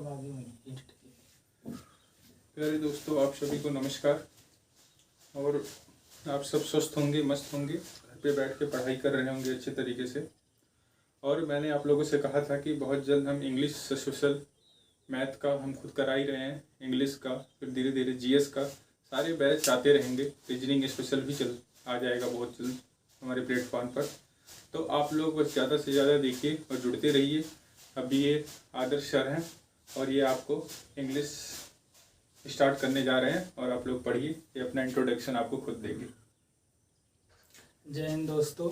आगे में एडिट किया। प्यारे दोस्तों, आप सभी को नमस्कार। और आप सब स्वस्थ होंगे, मस्त होंगे, घर पे बैठ के पढ़ाई कर रहे होंगे अच्छे तरीके से। और मैंने आप लोगों से कहा था कि बहुत जल्द हम इंग्लिश से सोशल, मैथ का हम खुद करा ही रहे हैं, इंग्लिश का, फिर धीरे धीरे जीएस का सारे बैच आते रहेंगे। रीजनिंग स्पेशल भी आ जाएगा बहुत जल्द हमारे प्लेटफॉर्म पर। तो आप लोग बस ज़्यादा से ज़्यादा देखिए और जुड़ते रहिए। अभी ये आदर्श सर हैं और ये आपको इंग्लिश स्टार्ट करने जा रहे हैं और आप लोग पढ़िए। ये अपना इंट्रोडक्शन आपको खुद देंगे। जय हिंद दोस्तों,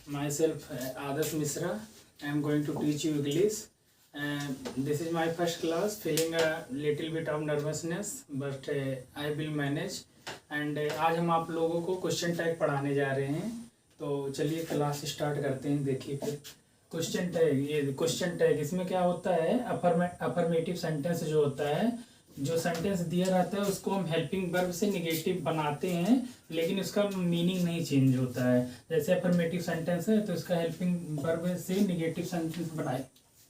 myself Adarsh Mishra. I am going to teach you English. This is my first class, feeling a little bit of nervousness but I will manage. And आज हम आप लोगों को क्वेश्चन टैग पढ़ाने जा रहे हैं। तो चलिए क्लास स्टार्ट करते हैं। देखिए फिर क्वेश्चन टैग, ये क्वेश्चन टैग, इसमें क्या होता है, अफर्मेटिव सेंटेंस जो होता है, जो सेंटेंस दिया रहता है उसको हम हेल्पिंग वर्ब से निगेटिव बनाते हैं, लेकिन उसका मीनिंग नहीं चेंज होता है। जैसे अफर्मेटिव सेंटेंस है तो इसका हेल्पिंग वर्ब से निगेटिव सेंटेंस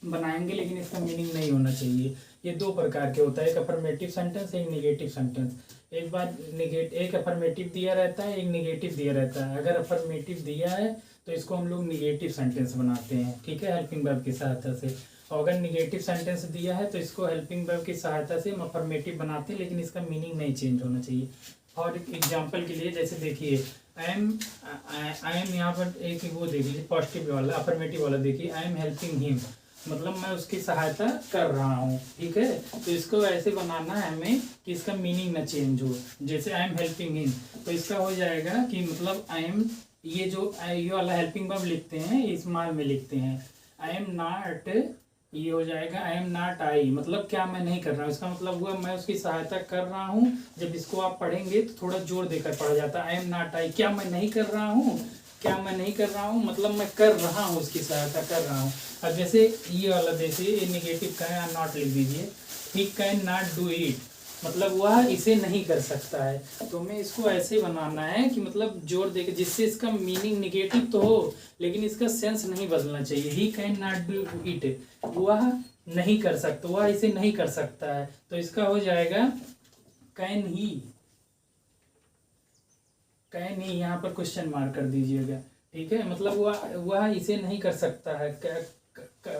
बनाएंगे, लेकिन इसका मीनिंग नहीं होना चाहिए। ये दो प्रकार के होता है, एक अफर्मेटिव सेंटेंस, एक निगेटिव सेंटेंस। एक अफर्मेटिव दिया रहता है, एक निगेटिव दिया रहता है। अगर अफर्मेटिव दिया है तो इसको हम लोग निगेटिव सेंटेंस बनाते हैं, ठीक है, हेल्पिंग वर्ब की सहायता से। और अगर निगेटिव सेंटेंस दिया है तो इसको हेल्पिंग वर्ब की सहायता से हम अफर्मेटिव बनाते हैं, लेकिन इसका मीनिंग नहीं चेंज होना चाहिए। और एग्जांपल के लिए जैसे देखिए, आई एम यहाँ पर एक वो देख लीजिए, पॉजिटिव वाला, अफर्मेटिव वाला देखिए, आई एम हेल्पिंग हिम, मतलब मैं उसकी सहायता कर रहा हूँ, ठीक है। तो इसको ऐसे बनाना है हमें कि इसका मीनिंग ना चेंज हो। जैसे आई एम हेल्पिंग हिम, तो इसका हो जाएगा कि मतलब आई एम, ये जो ये वाला हेल्पिंग वर्ब लिखते हैं, इस माल में लिखते हैं आई एम नॉट, ये हो जाएगा आई एम नॉट आई, मतलब क्या मैं नहीं कर रहा हूँ। इसका मतलब हुआ मैं उसकी सहायता कर रहा हूँ। जब इसको आप पढ़ेंगे तो थोड़ा जोर देकर पढ़ा जाता है, आई एम नॉट आई, क्या मैं नहीं कर रहा हूँ, क्या मैं नहीं कर रहा हूँ, मतलब मैं कर रहा हूँ, उसकी सहायता कर रहा हूँ। अब जैसे ये वाला, देखिए ये निगेटिव का है, नॉट लिख दीजिए, he can not do it, मतलब वह इसे नहीं कर सकता है। तो हमें इसको ऐसे बनाना है कि मतलब जोर देकर, जिससे इसका मीनिंग निगेटिव तो हो लेकिन इसका सेंस नहीं बदलना चाहिए। He can not do it, वह नहीं कर सकता, वह इसे नहीं कर सकता है। तो इसका हो जाएगा कैन ही, कैन ही, यहाँ पर क्वेश्चन मार्क कर दीजिएगा, ठीक है। मतलब वह इसे नहीं कर सकता है,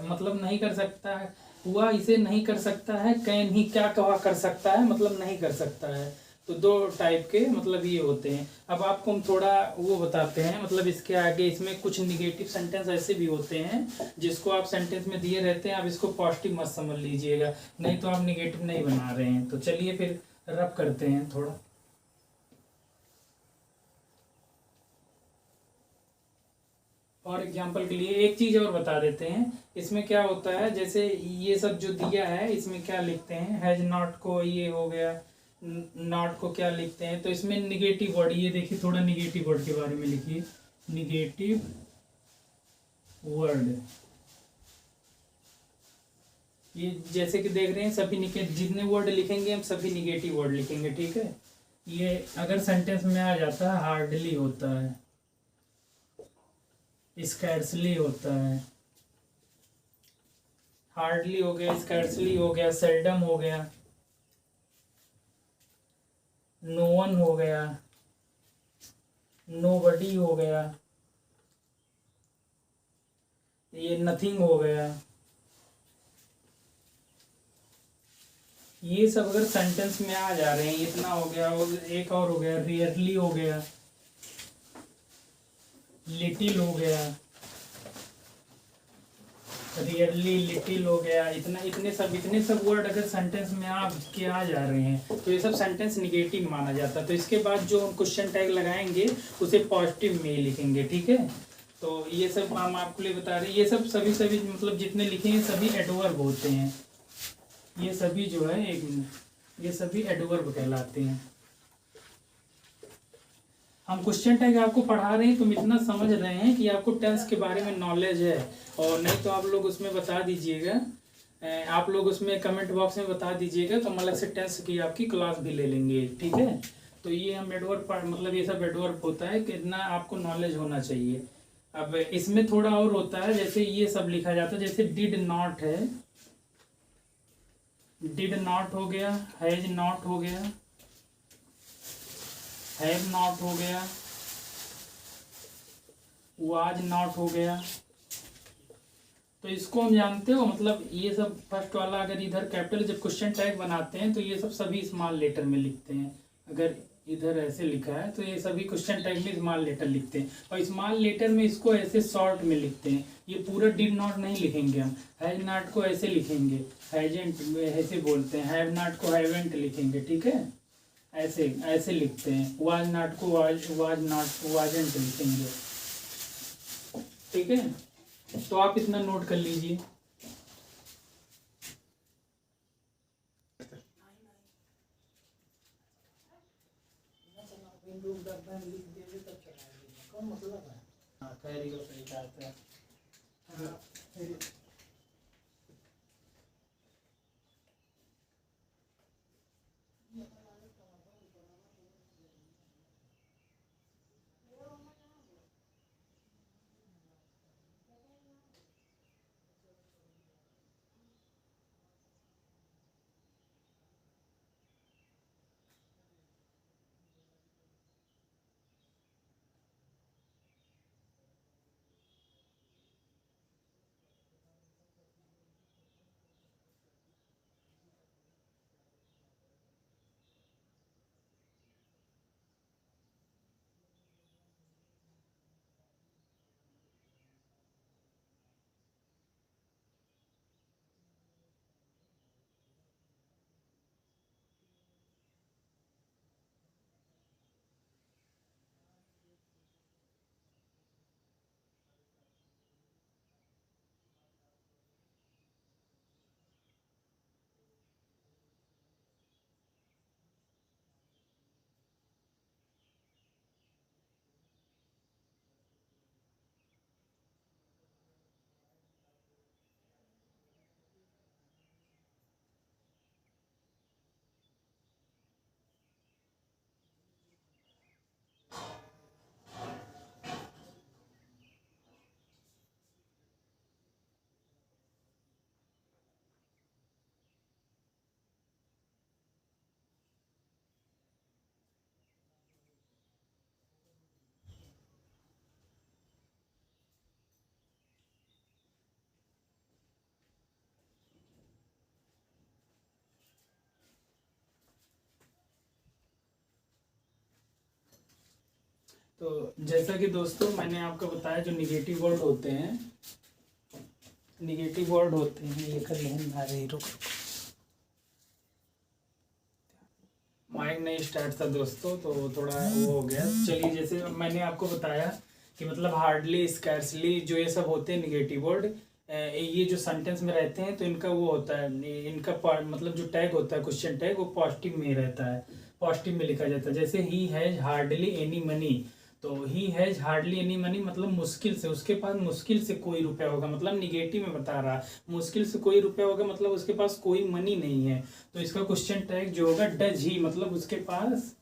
मतलब नहीं कर सकता है, वह इसे नहीं कर सकता है। कैन ही, क्या कहा कर सकता है, मतलब नहीं कर सकता है। तो दो टाइप के मतलब ये होते हैं। अब आपको हम थोड़ा वो बताते हैं, मतलब इसके आगे इसमें कुछ निगेटिव सेंटेंस ऐसे भी होते हैं जिसको आप सेंटेंस में दिए रहते हैं, आप इसको पॉजिटिव मत समझ लीजिएगा, नहीं तो आप निगेटिव नहीं बना रहे हैं। तो चलिए फिर रब करते हैं थोड़ा। और एग्जाम्पल के लिए एक चीज और बता देते हैं, इसमें क्या होता है, जैसे ये सब जो दिया है इसमें क्या लिखते हैं, हैज नॉट को, ये हो गया, नॉट को क्या लिखते हैं, तो इसमें निगेटिव वर्ड, ये देखिए थोड़ा निगेटिव वर्ड के बारे में लिखिए, निगेटिव वर्ड। ये जैसे कि देख रहे हैं सभी जितने वर्ड लिखेंगे हम सभी निगेटिव वर्ड लिखेंगे, ठीक है। ये अगर सेंटेंस में आ जाता है, हार्डली होता है, स्कैर्सली होता है, हार्डली हो गया, स्कैर्सली हो गया, सेल्डम हो गया, नो वन हो गया, नोबडी हो गया, ये नथिंग हो गया। ये सब अगर सेंटेंस में आ जा रहे हैं, इतना हो गया, और एक और हो गया, रेयरली हो गया, लिटिल हो गया, रियरली, लिटिल हो गया, इतने सब वर्ड अगर सेंटेंस में आ जा रहे हैं तो ये सब सेंटेंस निगेटिव माना जाता है। तो इसके बाद जो हम क्वेश्चन टैग लगाएंगे उसे पॉजिटिव में लिखेंगे, ठीक है। तो ये सब हम आपको लिए बता रहे हैं, ये सब सभी मतलब जितने लिखेंगे सभी एडवर्ब होते हैं। ये सभी जो है, एक मिनट, ये सभी एडवर्ब कहलाते हैं। हम क्वेश्चन टैग आपको पढ़ा रहे हैं, तुम इतना समझ रहे हैं कि आपको टेंस के बारे में नॉलेज है, और नहीं तो आप लोग उसमें बता दीजिएगा, आप लोग उसमें कमेंट बॉक्स में बता दीजिएगा, तो हम अलग से टेंस की आपकी क्लास भी ले लेंगे, ठीक है। तो ये हम एडवर्ब मतलब ये सब एडवर्ब होता है कि इतना आपको नॉलेज होना चाहिए। अब इसमें थोड़ा और होता है, जैसे ये सब लिखा जाता है, जैसे डिड नॉट है, डिड नॉट हो गया, हैज नॉट हो गया, हैव नॉट हो गया, वाज नॉट हो गया। तो इसको हम जानते हो, मतलब ये सब फर्स्ट वाला अगर इधर कैपिटल, जब क्वेश्चन टैग बनाते हैं तो ये सब सभी स्मॉल लेटर में लिखते हैं। अगर इधर ऐसे लिखा है तो ये सभी क्वेश्चन टैग में स्मॉल लेटर लिखते हैं, और स्मॉल लेटर में इसको ऐसे शॉर्ट में लिखते हैं। ये पूरा डिड नॉट नहीं लिखेंगे हम, हैज नॉट को ऐसे लिखेंगे, हैजेंट ऐसे बोलते हैं, हैव नॉट को हैवेंट लिखेंगे, ठीक है, ऐसे ऐसे लिखते हैं। वाज नॉट को वाज नॉट वाजेंट लिखेंगे, ठीक है। तो आप इतना नोट कर लीजिए। तो जैसा कि दोस्तों मैंने आपको बताया, जो निगेटिव वर्ड होते हैं, निगेटिव वर्ड होते हैं, ये कर लें आ रही, रुक माइक नहीं स्टार्ट था दोस्तों, तो थोड़ा वो हो गया। चलिए, जैसे मैंने आपको बताया कि मतलब हार्डली, स्कैर्सली, जो ये सब होते हैं निगेटिव वर्ड, ये जो सेंटेंस में रहते हैं तो इनका वो होता है, इनका मतलब जो टैग होता है, क्वेश्चन टैग, वो पॉजिटिव में रहता है, पॉजिटिव में लिखा जाता है। जैसे he has hardly any money, तो he has hardly any money मतलब मुश्किल से, उसके पास मुश्किल से कोई रुपया होगा, मतलब निगेटिव में बता रहा, मुश्किल से कोई रुपया होगा मतलब उसके पास कोई मनी नहीं है। तो इसका क्वेश्चन टैग जो होगा डज ही, मतलब उसके पास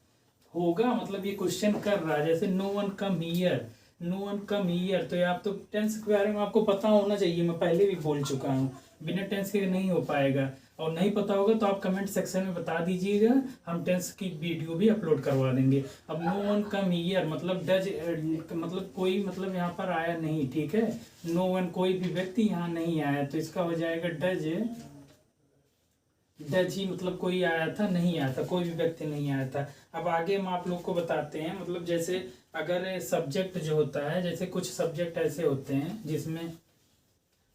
होगा, मतलब ये क्वेश्चन कर रहा है। जैसे no one come here, no one come here, तो ये आप तो टेंस के बारे में आपको पता होना चाहिए, मैं पहले भी बोल चुका हूँ, बिना टेंस के नहीं हो पाएगा। और नहीं पता होगा तो आप कमेंट सेक्शन में बता दीजिएगा, हम टेंस की वीडियो भी अपलोड करवा देंगे। अब नो वन कम हियर मतलब डज, मतलब कोई, मतलब यहाँ पर आया नहीं, ठीक है, नो वन कोई भी व्यक्ति यहाँ नहीं आया, तो इसका हो जाएगा डज, डज ही मतलब कोई आया था, नहीं आया था, कोई भी व्यक्ति नहीं आया था। अब आगे हम आप लोग को बताते हैं, मतलब जैसे अगर सब्जेक्ट जो होता है, जैसे कुछ सब्जेक्ट ऐसे होते हैं जिसमें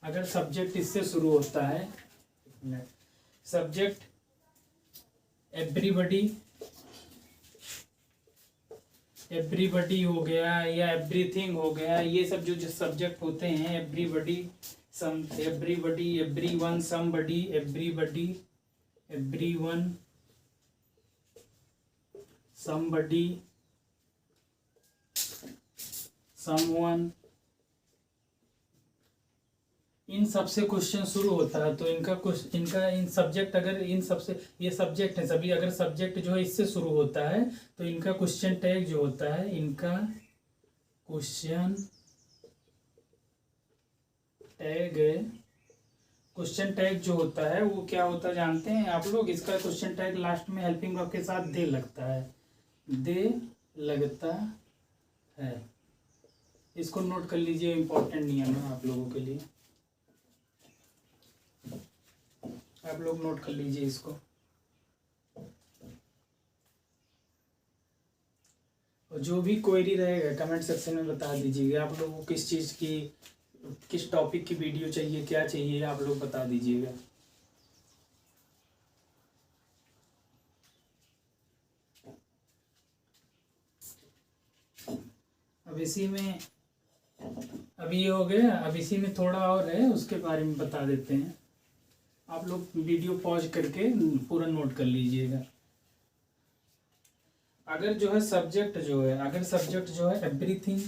अगर सब्जेक्ट इससे शुरू होता है, सब्जेक्ट एवरीबडी, एवरीबडी हो गया या एवरीथिंग हो गया, ये सब जो सब्जेक्ट होते हैं, everybody, some, everybody, everyone, somebody, everybody, everyone, somebody, someone, इन सबसे क्वेश्चन शुरू होता है। तो इनका इन सब्जेक्ट, अगर इन सबसे, ये सब्जेक्ट है सभी, अगर सब्जेक्ट जो है इससे शुरू होता है तो इनका क्वेश्चन टैग जो होता है, इनका क्वेश्चन टैग क्वेश्चन टैग जो होता है वो क्या होता है जानते हैं आप लोग? इसका क्वेश्चन टैग लास्ट में हेल्पिंग वर्ब के साथ दे लगता है, दे लगता है। इसको नोट कर लीजिए, इम्पोर्टेंट नियम है आप लोगों के लिए, आप लोग नोट कर लीजिए इसको। और जो भी क्वेरी रहेगा कमेंट सेक्शन में बता दीजिएगा। आप लोगों को किस चीज़ की, किस टॉपिक की वीडियो चाहिए, क्या चाहिए, आप लोग बता दीजिएगा। अब इसी में, अभी ये हो गया, अब इसी में थोड़ा और है, उसके बारे में बता देते हैं। आप लोग वीडियो पॉज करके पूरा नोट कर लीजिएगा। अगर जो है सब्जेक्ट जो है, अगर सब्जेक्ट जो है एवरीथिंग,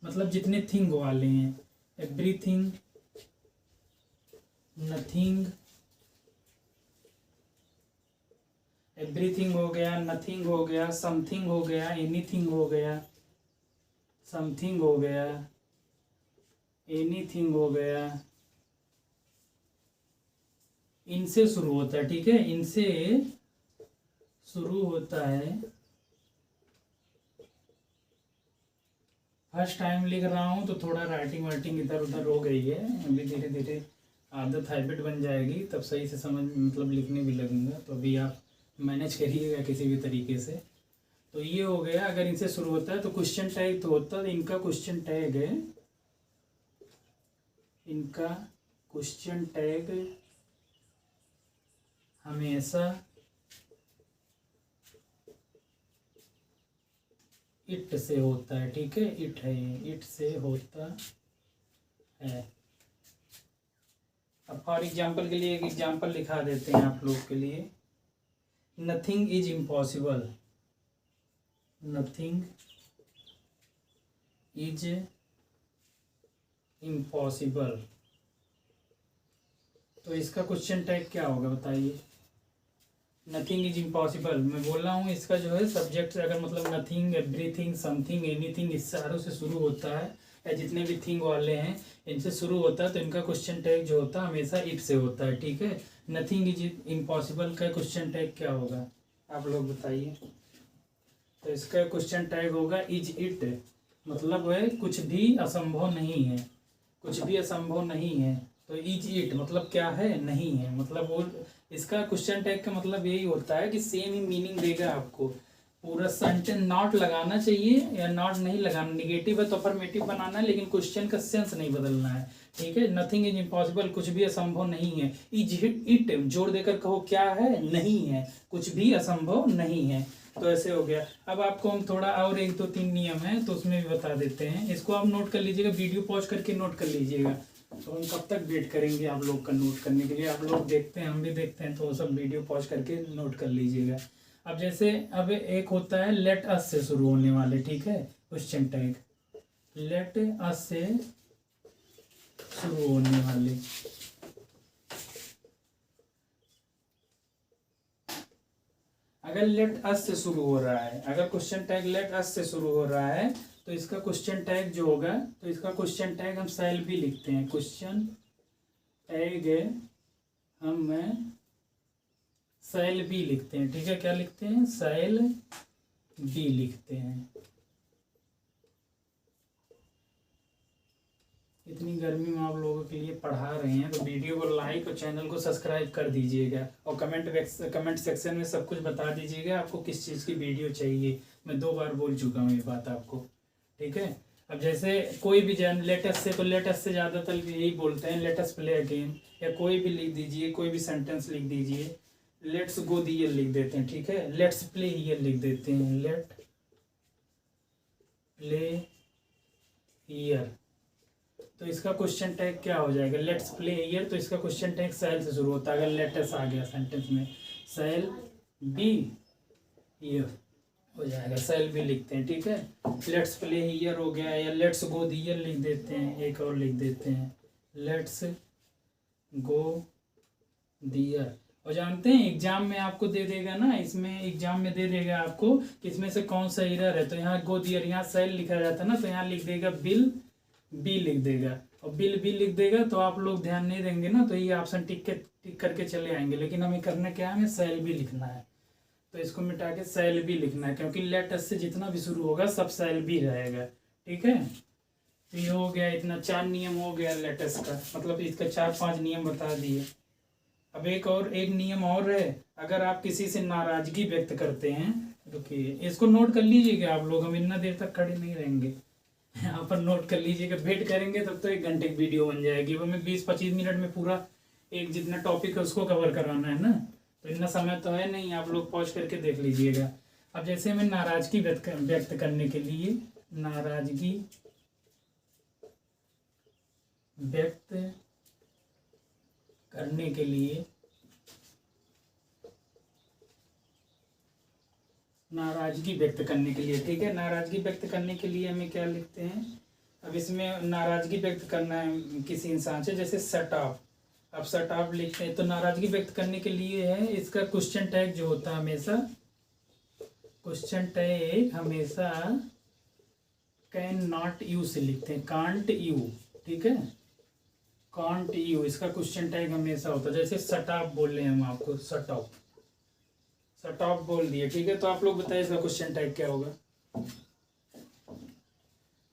मतलब जितने थिंग वाले हैं, एवरीथिंग, नथिंग, एवरीथिंग हो गया, नथिंग हो गया, समथिंग हो गया, एनीथिंग हो गया, समथिंग हो गया, एनीथिंग हो गया, इनसे शुरू होता है, ठीक है, इनसे शुरू होता है। फर्स्ट टाइम लिख रहा हूँ तो थोड़ा राइटिंग वाइटिंग इधर उधर हो गई है, अभी धीरे धीरे आदत हैबिट बन जाएगी तब सही से समझ, मतलब लिखने भी लगूंगा। तो अभी आप मैनेज करिएगा किसी भी तरीके से। तो ये हो गया, अगर इनसे शुरू होता है तो क्वेश्चन टैग तो होता है, इनका क्वेश्चन टैग है, इनका क्वेश्चन टैग हमेशा इट से होता है, ठीक है, इट है, इट से होता है। अब फॉर एग्जाम्पल के लिए एक एग्जाम्पल लिखा देते हैं आप लोग के लिए। Nothing is impossible, nothing is impossible, तो इसका क्वेश्चन टैग क्या होगा बताइए? नथिंग इज इम्पॉसिबल, मैं बोल रहा हूँ इसका जो है सब्जेक्ट अगर मतलब नथिंग, एवरीथिंग, समथिंग, एनीथिंग, इस सारों से शुरू होता है, या जितने भी थिंग वाले हैं इनसे शुरू होता है, तो इनका क्वेश्चन टैग जो होता है हमेशा इट से होता है, ठीक है। नथिंग इज इम्पॉसिबल का क्वेश्चन टैग क्या होगा आप लोग बताइए? तो इसका क्वेश्चन टैग होगा इज इट, मतलब है कुछ भी असंभव नहीं है, कुछ भी असंभव नहीं है। तो इज इट मतलब क्या है? नहीं है, मतलब वो इसका क्वेश्चन टैग का मतलब यही होता है कि सेम ही मीनिंग देगा आपको। पूरा सेंटेंस नॉट लगाना चाहिए या नॉट नहीं लगाना, निगेटिव है तो अफर्मेटिव बनाना है, लेकिन क्वेश्चन का सेंस नहीं बदलना है, ठीक है। नथिंग इज इम्पॉसिबल, कुछ भी असंभव नहीं है। इज इट जोर देकर कहो क्या है? नहीं है, कुछ भी असंभव नहीं है। तो ऐसे हो गया। अब आपको हम थोड़ा और एक दो तीन नियम है तो उसमें भी बता देते हैं, इसको आप नोट कर लीजिएगा, वीडियो पॉज करके नोट कर लीजिएगा। तो हम कब तक वेट करेंगे आप लोग का नोट करने के लिए? आप लोग देखते हैं, हम भी देखते हैं, तो वो सब वीडियो पॉज करके नोट कर लीजिएगा। अब जैसे अब एक होता है लेट अस से शुरू होने वाले, ठीक है, क्वेश्चन टैग लेट अस से शुरू होने वाले। अगर लेट अस से शुरू हो रहा है, अगर क्वेश्चन टैग लेट अस से शुरू हो रहा है तो इसका क्वेश्चन टैग जो होगा, तो इसका क्वेश्चन टैग हम शैल भी लिखते हैं, क्वेश्चन टैग हम शैल भी लिखते हैं, ठीक है। क्या लिखते हैं? शैल भी लिखते हैं। इतनी गर्मी में आप लोगों के लिए पढ़ा रहे हैं तो वीडियो को लाइक और चैनल को सब्सक्राइब कर दीजिएगा, और कमेंट सेक्शन में सब कुछ बता दीजिएगा आपको किस चीज़ की वीडियो चाहिए। मैं 2 बार बोल चुका हूँ ये बात आपको, ठीक है। अब जैसे कोई भी लेटेस्ट से, तो लेटेस्ट से ज़्यादातर यही बोलते हैं लेटेस्ट प्ले अगेन, या कोई भी लिख दीजिए, कोई भी सेंटेंस लिख दीजिए। लेट्स गो द ईयर लिख देते हैं, ठीक है। लेट्स प्ले ईयर लिख देते हैं, लेट प्ले ईयर। तो इसका क्वेश्चन टैग क्या हो जाएगा? लेट्स प्ले ईयर, तो इसका क्वेश्चन टैग शैल से शुरू होता है। अगर लेटेस्ट आ गया सेंटेंस में, शैल बी ईयर हो जाएगा, शैल बी लिखते हैं, ठीक है। लेट्स प्ले ईयर हो गया, या लेट्स गो द ईयर लिख देते हैं, एक और लिख देते हैं, लेट्स गो द ईयर। और जानते हैं एग्जाम में आपको दे देगा ना, इसमें एग्जाम में दे देगा आपको कि इसमें से कौन सा ईयर है। तो यहाँ गो द ईयर, यहाँ शैल लिखा जाता है ना, तो यहाँ लिख देगा बिल बी लिख देगा, और बिल भी लिख देगा तो आप लोग ध्यान नहीं देंगे ना, तो ये ऑप्शन टिक करके चले आएंगे। लेकिन हमें करना क्या है, हमें सेल भी लिखना है, तो इसको मिटा के सेल भी लिखना है, क्योंकि लेटर से जितना भी शुरू होगा सब सेल भी रहेगा। ठीक है, तो ये हो गया, इतना 4 नियम हो गया लेटर्स का, मतलब इसका 4-5 नियम बता दिए। अब एक नियम और है, अगर आप किसी से नाराजगी व्यक्त करते हैं, रुकिए इसको नोट कर लीजिएगा आप लोग, हम इतना देर तक खड़े नहीं रहेंगे, यहाँ पर नोट कर लीजिएगा। वेट करेंगे तब तो 1 घंटे की वीडियो बन जाएगी, वो हमें 20-25 मिनट में पूरा एक जितना टॉपिक है उसको कवर कराना है ना, तो इतना समय तो है नहीं, आप लोग पॉज करके देख लीजिएगा। अब जैसे हमें नाराजगी व्यक्त करने के लिए, नाराजगी व्यक्त करने के लिए, नाराजगी व्यक्त करने के लिए, ठीक है, नाराजगी व्यक्त करने के लिए हमें क्या लिखते हैं। अब इसमें नाराजगी व्यक्त करना है किसी इंसान से, जैसे शट ऑफ। अब शट ऑफ लिखते हैं तो नाराजगी व्यक्त करने के लिए है, इसका क्वेश्चन टैग जो होता है हमेशा, क्वेश्चन टैग हमेशा कैन नॉट यू से लिखते हैं, कांट यू। ठीक है, कांट यू, इसका क्वेश्चन टैग हमेशा होता है। जैसे शट ऑफ बोल रहे हैं हम आपको, शट ऑफ, शट ऑफ बोल दिए। ठीक है, तो आप लोग बताइए इसका क्वेश्चन टैग क्या होगा,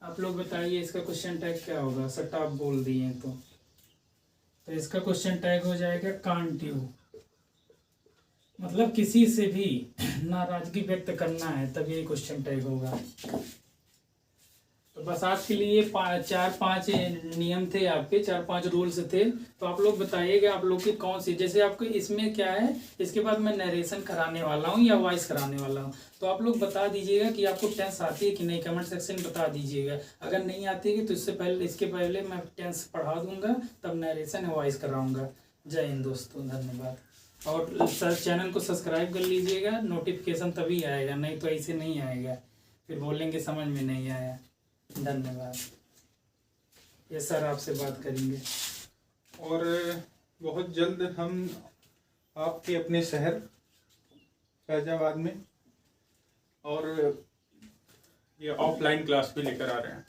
आप लोग बताइए इसका क्वेश्चन टैग क्या होगा। शट ऑफ बोल दिए तो इसका क्वेश्चन टैग हो जाएगा कांट यू, मतलब किसी से भी नाराजगी व्यक्त करना है तब ये क्वेश्चन टैग होगा। तो बस आज के लिए 4-5 नियम थे आपके, 4-5 रूल्स थे। तो आप लोग बताइएगा आप लोग की कौन सी, जैसे आपको इसमें क्या है, इसके बाद मैं नरेशन कराने वाला हूँ या वॉइस कराने वाला हूँ, तो आप लोग बता दीजिएगा कि आपको टेंस आती है कि नहीं, कमेंट सेक्शन में बता दीजिएगा। अगर नहीं आती है तो इसके पहले मैं टेंस पढ़ा दूंगा, तब नरेशन या वॉइस कराऊंगा। जय हिंद दोस्तों, धन्यवाद। और सर चैनल को सब्सक्राइब कर लीजिएगा, नोटिफिकेशन तभी आएगा, नहीं तो ऐसे नहीं आएगा, फिर बोलेंगे समझ में नहीं आया। धन्यवाद। ये सर आपसे बात करेंगे। और बहुत जल्द हम आपके अपने शहर फैजाबाद में और ये ऑफलाइन क्लास भी लेकर आ रहे हैं,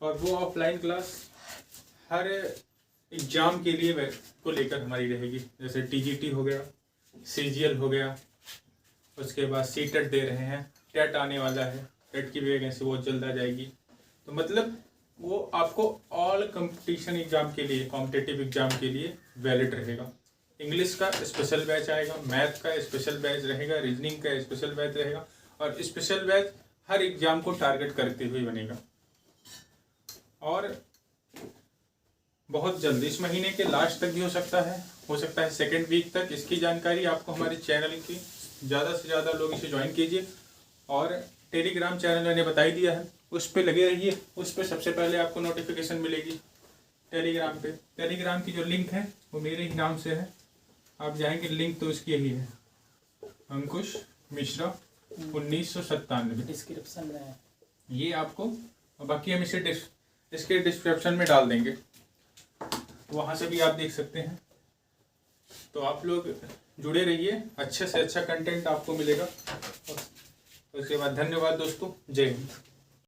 और वो ऑफलाइन क्लास हर एग्ज़ाम के लिए को लेकर हमारी रहेगी। जैसे टीजीटी हो गया, सीजीएल हो गया, उसके बाद सीटेट दे रहे हैं, टेट आने वाला है, टेट की भी वैकेंसी बहुत जल्द आ जाएगी। तो मतलब वो आपको ऑल कंपटीशन एग्जाम के लिए, कॉम्पिटिटिव एग्जाम के लिए वैलिड रहेगा। इंग्लिश का स्पेशल बैच आएगा, मैथ का स्पेशल बैच रहेगा, रीजनिंग का स्पेशल बैच रहेगा, और स्पेशल बैच हर एग्जाम को टारगेट करते हुए बनेगा। और बहुत जल्द, इस महीने के लास्ट तक भी हो सकता है सेकेंड वीक तक। इसकी जानकारी आपको हमारे चैनल की, ज़्यादा से ज़्यादा लोग इसे ज्वाइन कीजिए। और टेलीग्राम चैनल मैंने बता ही दिया है, उस पर लगे रहिए, उस पर सबसे पहले आपको नोटिफिकेशन मिलेगी टेलीग्राम पे। टेलीग्राम की जो लिंक है वो मेरे ही नाम से है, आप जाएंगे लिंक तो उसकी यही है, अंकुश मिश्रा 1997 डिस्क्रिप्शन में है ये आपको, बाकी हम इसे इसके डिस्क्रिप्शन में डाल देंगे, वहाँ से भी आप देख सकते हैं। तो आप लोग जुड़े रहिए, अच्छे से अच्छा कंटेंट आपको मिलेगा। उसके बाद धन्यवाद दोस्तों, जय हिंद।